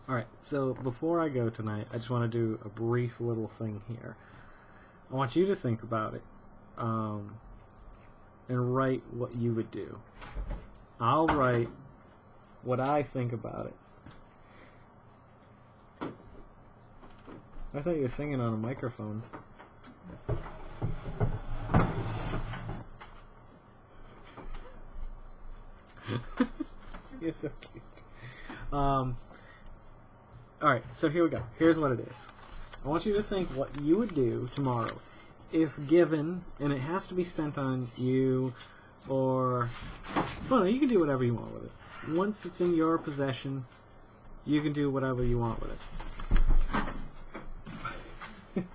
Alright, so before I go tonight, I just want to do a brief little thing here. I want you to think about it and write what you would do. I'll write what I think about it. I thought you were singing on a microphone. You're so cute. Alright, so here we go. Here's what it is. I want you to think what you would do tomorrow if given, and it has to be spent on you, or, well, no, you can do whatever you want with it. Once it's in your possession, you can do whatever you want with it.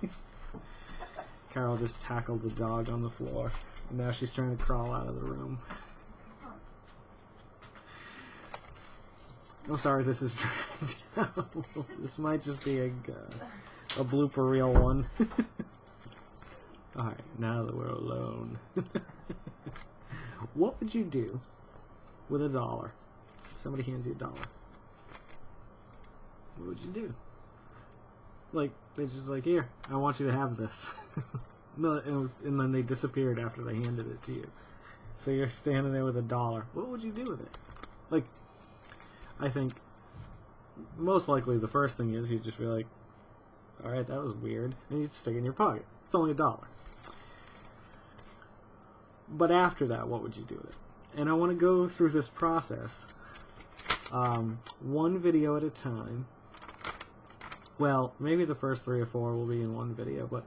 Carol just tackled the dog on the floor, and now she's trying to crawl out of the room. I'm sorry this is dragged out. This might just be a blooper reel one. Alright, now that we're alone. What would you do with $1? Somebody hands you $1. What would you do? Like, they're just like, here, I want you to have this. And then they disappeared after they handed it to you. So you're standing there with $1. What would you do with it? Like, I think most likely the first thing is you'd just be like, alright, that was weird, and you'd stick it in your pocket. It's only $1. But after that, what would you do with it? And I want to go through this process one video at a time. Well, maybe the first 3 or 4 will be in one video, but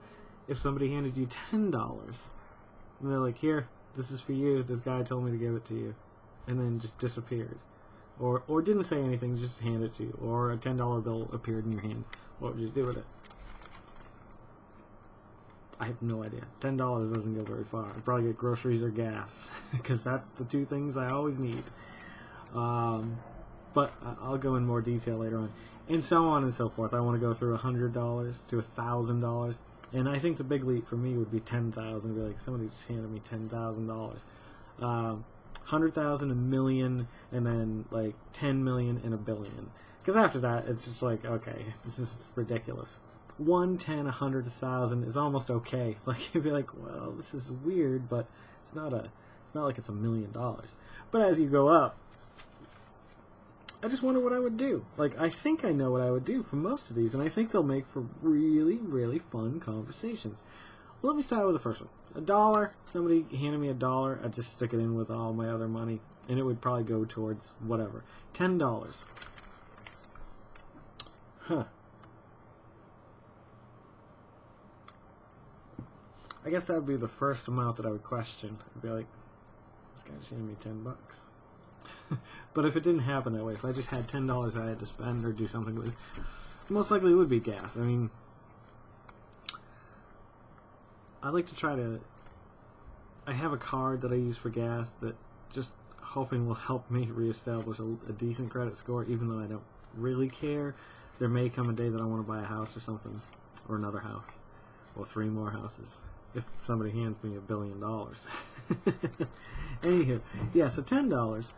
if somebody handed you $10 and they're like, here, this is for you, this guy told me to give it to you, and then just disappeared. Or didn't say anything, just hand it to you. Or a $10 bill appeared in your hand. What would you do with it? I have no idea. $10 doesn't go very far. I'd probably get groceries or gas, because that's the 2 things I always need. But I'll go in more detail later on. And so on and so forth. I want to go through $100 to $1,000. And I think the big leap for me would be $10,000. Be like, somebody just handed me $10,000. 100,000, a million, and then like 10 million and a billion. Because after that, it's just like, okay, this is ridiculous. 1, 10, 100, 1,000 is almost okay. Like you'd be like, well, this is weird, but it's not like it's $1 million. But as you go up, I just wonder what I would do. Like, I think I know what I would do for most of these, and I think they'll make for really, really fun conversations. Well, let me start with the first one. $1, somebody handed me $1, I'd just stick it in with all my other money, and it would probably go towards whatever. $10. Huh. I guess that would be the first amount that I would question. I'd be like, this guy just handed me $10. But if it didn't happen that way, if I just had $10 I had to spend or do something with, most likely it would be gas. I mean, I like to try to... I have a card that I use for gas that just hoping will help me reestablish a decent credit score, even though I don't really care. There may come a day that I want to buy a house or something, or another house, or 3 more houses, if somebody hands me $1 billion. Anywho, yeah, so $10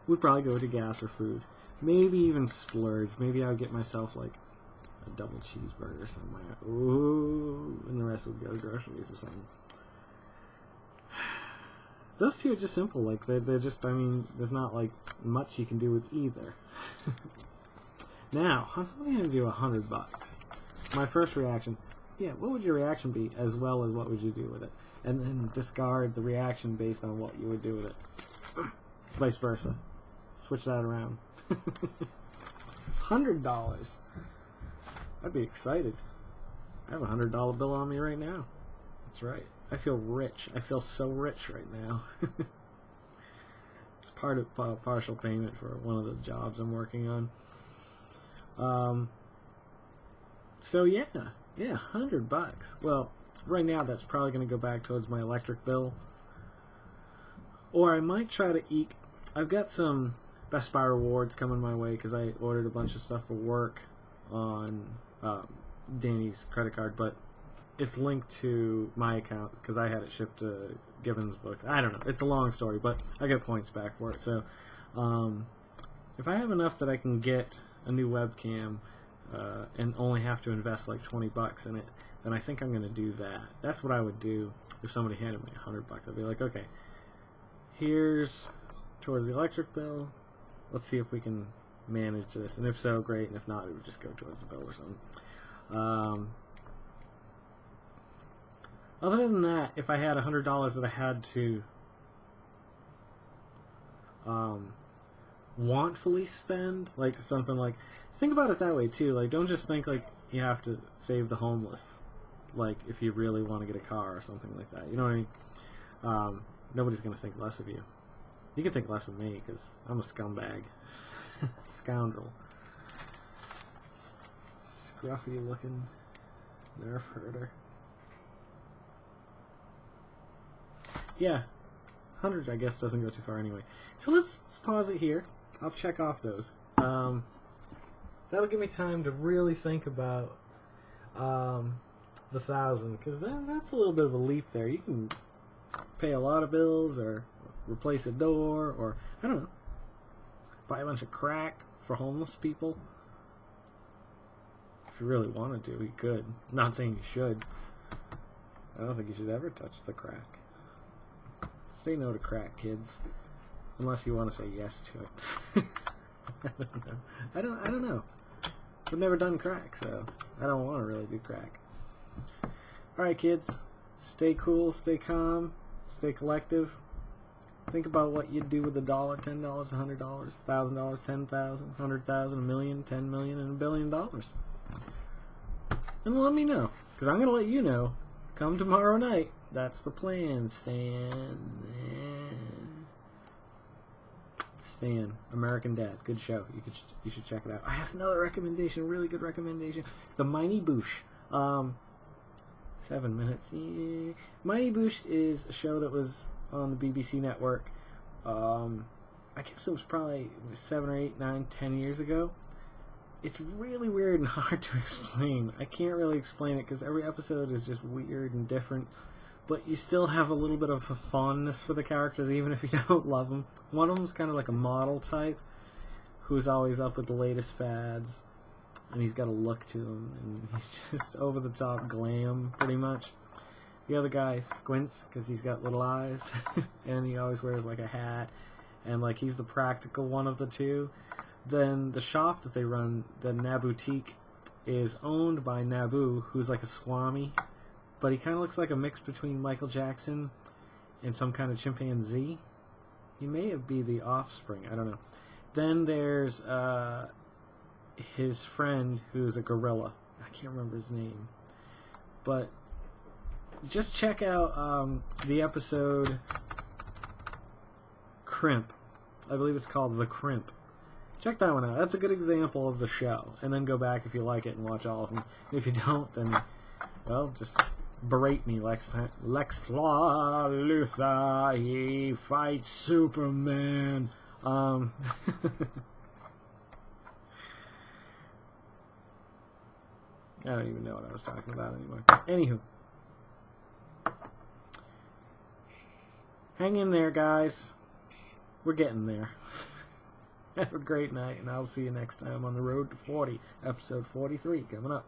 would probably go to gas or food. Maybe even splurge. Maybe I would get myself like a double cheeseburger somewhere. Ooh, and the rest would go to groceries or something. Those 2 are just simple. Like they're just. I mean, there's not like much you can do with either. Now, how somebody hands you $100? My first reaction, yeah. What would your reaction be, as well as what would you do with it? And then discard the reaction based on what you would do with it. Vice versa. Switch that around. $100. I'd be excited. I have a $100 bill on me right now. That's right. I feel rich. I feel so rich right now. It's part of partial payment for one of the jobs I'm working on. So yeah, $100. Well, right now that's probably going to go back towards my electric bill. Or I might try to eke. I've got some Best Buy rewards coming my way because I ordered a bunch of stuff for work on Danny's credit card, but it's linked to my account because I had it shipped to Gibbons book. I don't know. It's a long story, but I get points back for it. So if I have enough that I can get a new webcam and only have to invest like $20 in it, then I think I'm going to do that. That's what I would do if somebody handed me $100. I'd be like, okay, here's towards the electric bill. Let's see if we can manage this, and if so, great, and if not, it would just go towards the bill or something. Other than that, if I had $100 that I had to wantfully spend, like something like, think about it that way too, like don't just think like you have to save the homeless, like if you really want to get a car or something like that, you know what I mean? Nobody's going to think less of you. You can think less of me because I'm a scumbag. Scoundrel. Scruffy looking nerf herder. Yeah, 100 I guess doesn't go too far anyway. So let's pause it here. I'll check off those. That'll give me time to really think about the 1,000, because that's a little bit of a leap there. You can pay a lot of bills, or replace a door, or I don't know, buy a bunch of crack for homeless people. If you really wanted to, you could. Not saying you should. I don't think you should ever touch the crack. Say no to crack, kids. Unless you want to say yes to it. I don't know. I've never done crack, so I don't want to really do crack. Alright, kids. Stay cool, stay calm, stay collective. Think about what you'd do with $1, $10, $100, $1,000, 10,000, 100,000, a million, 10 million, and $1 billion. And let me know, because I'm going to let you know come tomorrow night. That's the plan, Stan. Stan, American Dad, good show. You should check it out. I have another recommendation, a really good recommendation. The Mighty Boosh. 7 minutes. Yeah. Mighty Boosh is a show that was on the BBC network. I guess it was probably 7 or 8, 9, 10 years ago. It's really weird and hard to explain. I can't really explain it because every episode is just weird and different. But you still have a little bit of a fondness for the characters, even if you don't love them. One of them's kind of like a model type, who's always up with the latest fads, and he's got a look to him, and he's just over-the-top glam, pretty much. The other guy squints, because he's got little eyes, and he always wears, like, a hat, and, like, he's the practical one of the two. Then the shop that they run, the Naboutique, is owned by Naboo, who's like a Swami, but he kind of looks like a mix between Michael Jackson and some kind of chimpanzee. He may be the offspring, I don't know. Then there's his friend who's a gorilla. I can't remember his name. But just check out the episode Crimp. I believe it's called The Crimp. Check that one out. That's a good example of the show. And then go back if you like it and watch all of them. If you don't, then, well, just berate me Lex Luthor, he fights Superman. I don't even know what I was talking about anymore. Anywho. Hang in there, guys. We're getting there. Have a great night, and I'll see you next time on the road to 40, episode 43 coming up.